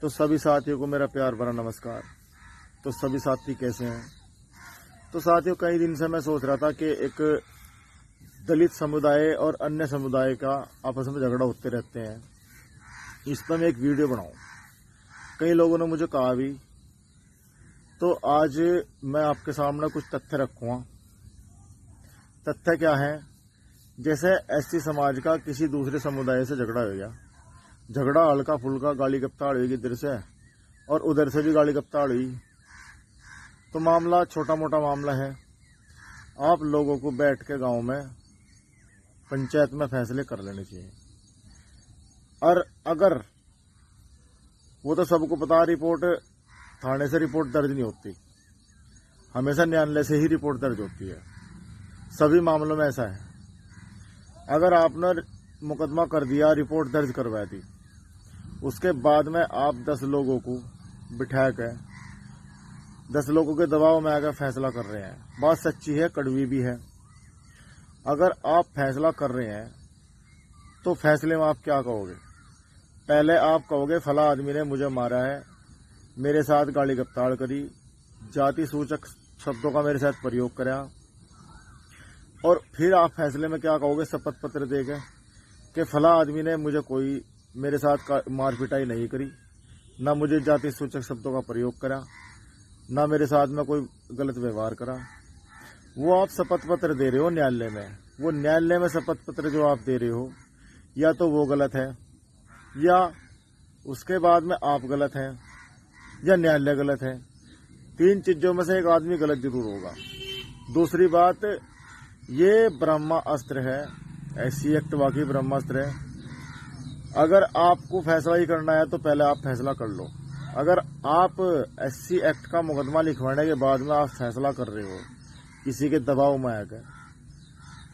तो सभी साथियों को मेरा प्यार भरा नमस्कार। तो सभी साथी कैसे हैं? तो साथियों, कई दिन से मैं सोच रहा था कि एक दलित समुदाय और अन्य समुदाय का आपस में झगड़ा होते रहते हैं, इस पर मैं एक वीडियो बनाऊं। कई लोगों ने मुझे कहा भी, तो आज मैं आपके सामने कुछ तथ्य रखूंगा। तथ्य क्या है? जैसे एससी समाज का किसी दूसरे समुदाय से झगड़ा हो गया, झगड़ा हल्का फुल्का, गाली गप्ताड़ हुई इधर से और उधर से भी गाली गप्ताड़ हुई, तो मामला छोटा मोटा मामला है। आप लोगों को बैठ के गांव में पंचायत में फैसले कर लेने चाहिए। और अगर वो तो सबको पता, रिपोर्ट थाने से रिपोर्ट दर्ज नहीं होती, हमेशा न्यायालय से ही रिपोर्ट दर्ज होती है। सभी मामलों में ऐसा है। अगर आपने मुकदमा कर दिया, रिपोर्ट दर्ज करवा दी, उसके बाद में आप 10 लोगों को बिठा के 10 लोगों के दबाव में आकर फैसला कर रहे हैं। बात सच्ची है, कड़वी भी है। अगर आप फैसला कर रहे हैं तो फैसले में आप क्या कहोगे? पहले आप कहोगे फला आदमी ने मुझे मारा है, मेरे साथ गाली गप्ताड़ करी, जाति सूचक शब्दों का मेरे साथ प्रयोग करा, और फिर आप फैसले में क्या कहोगे? शपथ पत्र देके कि फला आदमी ने मुझे कोई मेरे साथ मार पिटाई नहीं करी, ना मुझे जाति सूचक शब्दों का प्रयोग करा, ना मेरे साथ में कोई गलत व्यवहार करा। वो आप शपथ पत्र दे रहे हो न्यायालय में। वो न्यायालय में शपथ पत्र जो आप दे रहे हो, या तो वो गलत है, या उसके बाद में आप गलत हैं, या न्यायालय गलत है। 3 चीजों में से एक आदमी गलत जरूर होगा। दूसरी बात, ये ब्रह्मास्त्र है, एससी एक्ट वाकई ब्रह्मास्त्र है। अगर आपको फैसला ही करना है तो पहले आप फैसला कर लो। अगर आप एससी एक्ट का मुकदमा लिखवाने के बाद में आप फैसला कर रहे हो किसी के दबाव में आकर,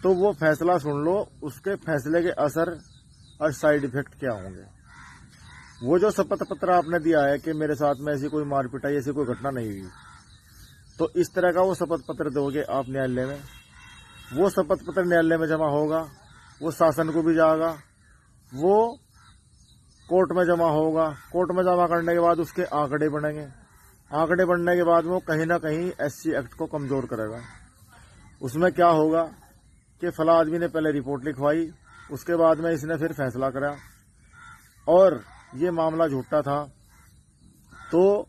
तो वो फैसला सुन लो, उसके फैसले के असर और साइड इफेक्ट क्या होंगे। वो जो शपथ पत्र आपने दिया है कि मेरे साथ में ऐसी कोई मार पिटाई, ऐसी कोई घटना नहीं हुई, तो इस तरह का वो शपथ पत्र दोगे आप न्यायालय में। वो शपथ पत्र न्यायालय में जमा होगा, वो शासन को भी जाएगा, वो कोर्ट में जमा होगा। कोर्ट में जमा करने के बाद उसके आंकड़े बनेंगे। आंकड़े बनने के बाद वो कहीं ना कहीं एससी एक्ट को कमजोर करेगा। उसमें क्या होगा कि फला आदमी ने पहले रिपोर्ट लिखवाई, उसके बाद में इसने फिर फैसला करा, और ये मामला झूठा था। तो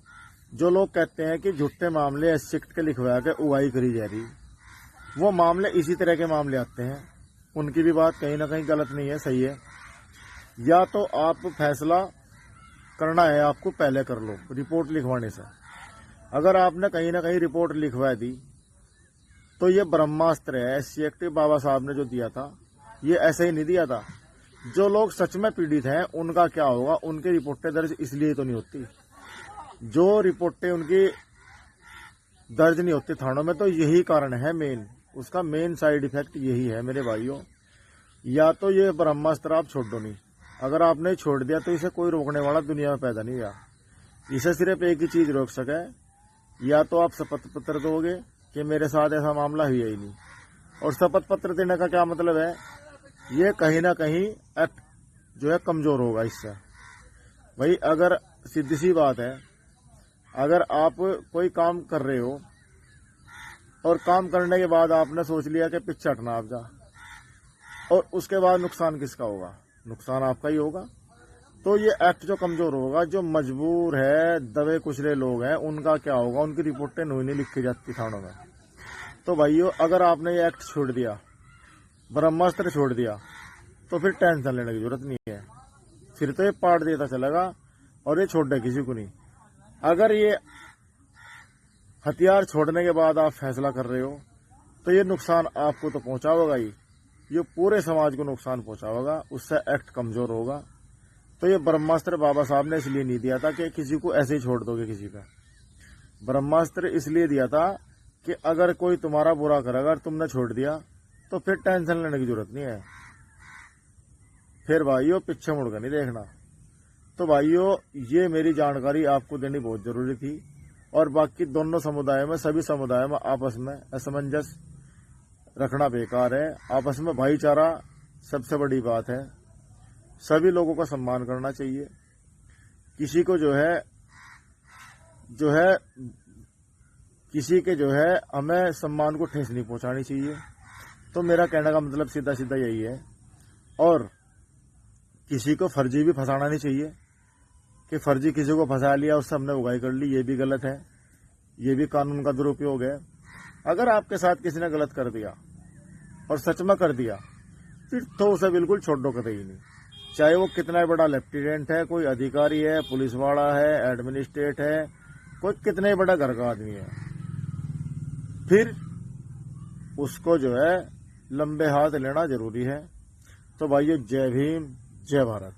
जो लोग कहते हैं कि झूठे मामले एससी एक्ट के लिखवा के उगाई करी जा रही, वो मामले इसी तरह के मामले आते हैं। उनकी भी बात कहीं ना कहीं गलत नहीं है, सही है। या तो आप फैसला करना है आपको, पहले कर लो रिपोर्ट लिखवाने से। अगर आपने कहीं ना कहीं रिपोर्ट लिखवा दी तो ये ब्रह्मास्त्र है। एससी एक्ट बाबा साहब ने जो दिया था, ये ऐसे ही नहीं दिया था। जो लोग सच में पीड़ित हैं उनका क्या होगा? उनकी रिपोर्टें दर्ज इसलिए तो नहीं होती। जो रिपोर्टें उनकी दर्ज नहीं होती थानों में, तो यही कारण है मेन, उसका मेन साइड इफेक्ट यही है मेरे भाइयों। या तो ये ब्रह्मास्त्र आप छोड़ दो नहीं। अगर आपने छोड़ दिया तो इसे कोई रोकने वाला दुनिया में पैदा नहीं हुआ। इसे सिर्फ एक ही चीज रोक सके, या तो आप शपथ पत्र दोगे कि मेरे साथ ऐसा मामला हुआ ही नहीं। और शपथ पत्र देने का क्या मतलब है? ये कहीं ना कहीं एक्ट जो है कमजोर होगा इससे। भाई, अगर सीधी सी बात है, अगर आप कोई काम कर रहे हो और काम करने के बाद आपने सोच लिया कि पीछे हटना आप जा, और उसके बाद नुकसान किसका होगा? नुकसान आपका ही होगा। तो ये एक्ट जो कमजोर होगा, जो मजबूर है, दबे कुचले लोग हैं, उनका क्या होगा? उनकी रिपोर्टें नहीं लिखी जाती थानों में। तो भाइयों, अगर आपने ये एक्ट छोड़ दिया, ब्रह्मास्त्र छोड़ दिया, तो फिर टेंशन लेने की जरूरत नहीं है। फिर तो ये पाट देता चलेगा और ये छोड़ने किसी को नहीं। अगर ये हथियार छोड़ने के बाद आप फैसला कर रहे हो, तो ये नुकसान आपको तो पहुंचाओगा ही, ये पूरे समाज को नुकसान पहुंचाएगा। उससे एक्ट कमजोर होगा। तो ये ब्रह्मास्त्र बाबा साहब ने इसलिए नहीं दिया था कि किसी को ऐसे ही छोड़ दोगे किसी का। ब्रह्मास्त्र इसलिए दिया था कि अगर कोई तुम्हारा बुरा करेगा और तुमने छोड़ दिया, तो फिर टेंशन लेने की जरूरत नहीं है। फिर भाइयों पीछे मुड़कर नहीं देखना। तो भाइयों, ये मेरी जानकारी आपको देनी बहुत जरूरी थी। और बाकी दोनों समुदायों में, सभी समुदायों में आपस में असमंजस रखना बेकार है। आपस में भाईचारा सबसे बड़ी बात है। सभी लोगों का सम्मान करना चाहिए। किसी को जो है किसी के जो है हमें सम्मान को ठेस नहीं पहुंचानी चाहिए। तो मेरा कहने का मतलब सीधा सीधा यही है। और किसी को फर्जी भी फंसाना नहीं चाहिए कि फर्जी किसी को फंसा लिया, उससे हमने उगाई कर ली, ये भी गलत है, ये भी कानून का दुरुपयोग है। अगर आपके साथ किसी ने गलत कर दिया और सच में कर दिया, फिर तो उसे बिल्कुल छोड़ दो, कतई नहीं। चाहे वो कितना बड़ा लेफ्टिनेंट है, कोई अधिकारी है, पुलिस वाला है, एडमिनिस्ट्रेट है, कोई कितने बड़ा घर का आदमी है, फिर उसको जो है लंबे हाथ लेना जरूरी है। तो भाइयों, जय भीम, जय भारत।